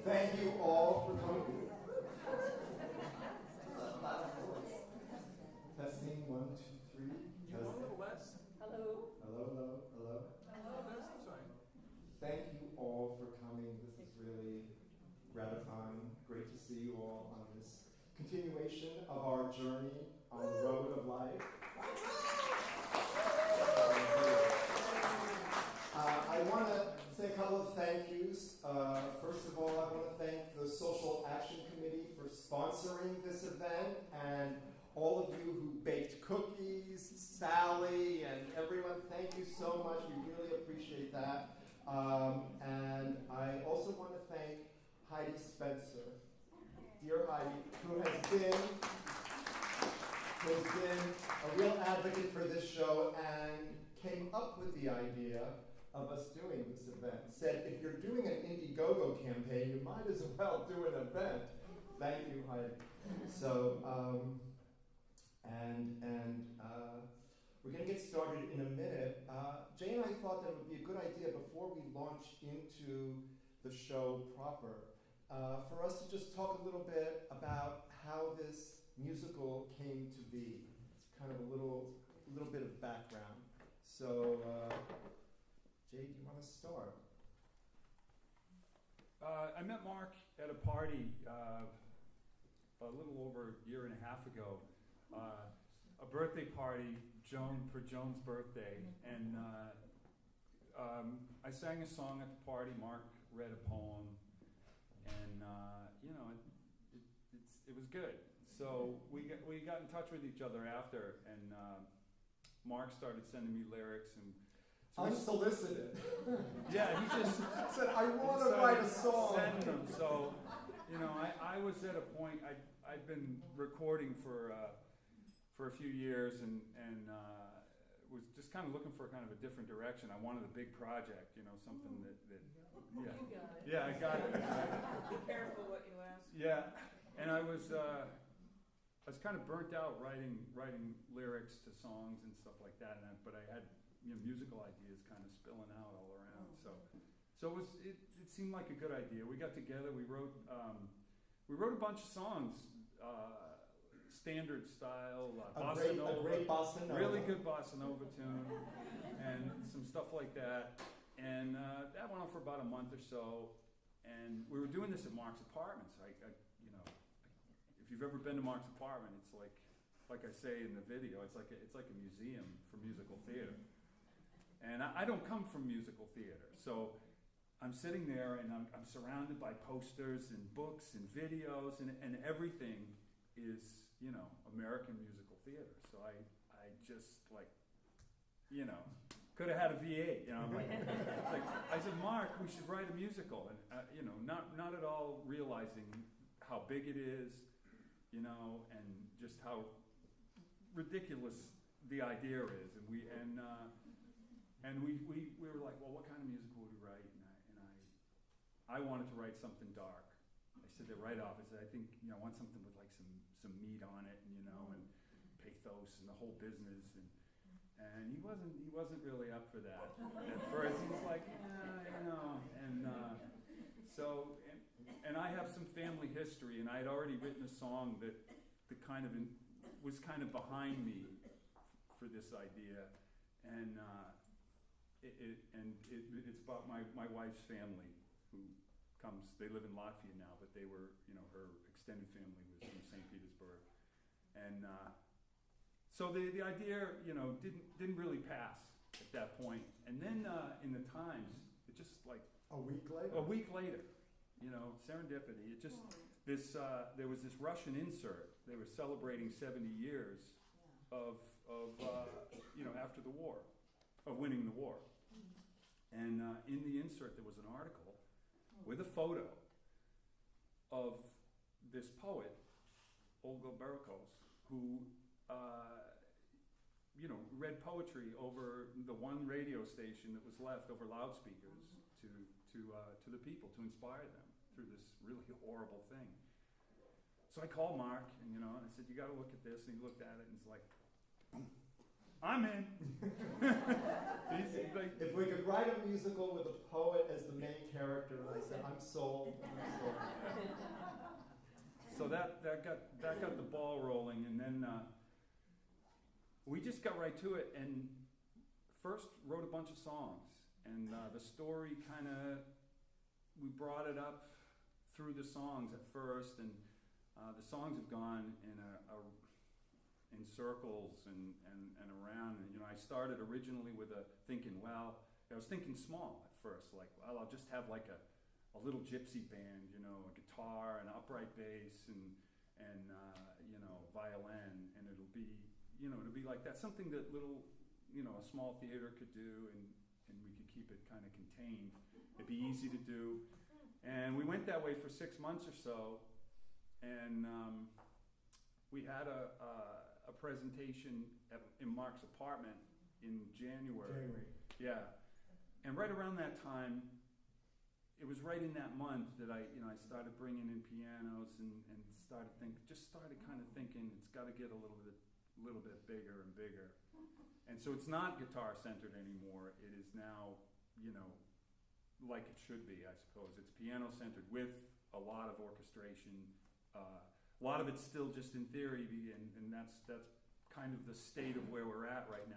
Thank you all for coming. Testing, 1, 2, 3. You want a little less? Hello. Hello, hello, hello. Hello, that seems fine. Thank you all for coming. This is really gratifying. Great to see you all on this continuation of our journey on the road of life. I want to say a couple of thank yous. First of all, I want to thank the Social Action Committee for sponsoring this event, and all of you who baked cookies, Sally, and everyone. Thank you so much. We really appreciate that. And I also want to thank Heidi Spencer, dear Heidi, who has been a real advocate for this show and came up with the idea of us doing this event. Said, if you're doing an Indiegogo campaign, you might as well do an event. Thank you, Heidi. So, we're going to get started in a minute. Jay and I thought that it would be a good idea before we launch into the show proper, for us to just talk a little bit about how this musical came to be. It's kind of a little bit of background. So, Jay, do you want to start? I met Mark at a party a little over a year and a half ago. A birthday party, for Joan's birthday, and I sang a song at the party. Mark read a poem, and it was good. So we got in touch with each other after, and Mark started sending me lyrics and. So unsolicited. Yeah, he just said, "I want to write a song." Sending them. So, I was at a point. I'd been recording for a few years and was just kind of looking for kind of a different direction. I wanted a big project, something that You got it. Yeah, I got it. Be careful what you ask. Yeah, and I was kind of burnt out writing lyrics to songs and stuff like that. But I had musical ideas kind of spilling out all around. So it seemed like a good idea. We got together. We wrote a bunch of songs. Standard style, bossa nova, a great bossa nova, really good bossa nova tune, and some stuff like that. And that went on for about a month or so. And we were doing this at Mark's apartment. So if you've ever been to Mark's apartment, it's like I say in the video, it's like a museum for musical theater. And I don't come from musical theater, so I'm sitting there and I'm surrounded by posters and books and videos and everything is American musical theater. So I just could have had a V8. I said, Mark, we should write a musical, and not at all realizing how big it is, and just how ridiculous the idea is. And we were like, well, what kind of musical would we write? And I wanted to write something dark. I said that right off. I said, I think I want something with like some meat on it, and pathos and the whole business. And he wasn't really up for that at first. He was like, and I have some family history, and I had already written a song that was kind of behind me for this idea, and it's about my wife's family who comes. They live in Latvia now, but they were, her extended family was from St. Petersburg, and so the idea, didn't really pass at that point. And then in the Times, it just like a week later, serendipity. It just there was this Russian insert. They were celebrating 70 years of after the war, of winning the war. And in the insert, there was an article with a photo of this poet, Olga Barkos, who read poetry over the one radio station that was left over loudspeakers to the people, to inspire them through this really horrible thing. So I called Mark, and I said, you got to look at this. And he looked at it, and he's like, I'm in. He's like, If we could write a musical with a poet as the main character, and I said, I'm sold. I'm sold. so that got the ball rolling, and then we just got right to it, and first wrote a bunch of songs, and the story kind of, we brought it up through the songs at first, and the songs have gone in circles and around. And, I started originally with I was thinking small at first, like, well, I'll just have like a little gypsy band, a guitar, an upright bass, and violin, and it'll be like that, something that a small theater could do, and we could keep it kind of contained. It'd be easy to do. And we went that way for 6 months or so, and we had a presentation in Mark's apartment in January. Yeah, and right around that time, it was right in that month that I started bringing in pianos and started kind of thinking it's got to get a little bit bigger and bigger. And so it's not guitar centered anymore. It is now, like it should be, I suppose. It's piano centered with a lot of orchestration. A lot of it's still just in theory, and that's kind of the state of where we're at right now.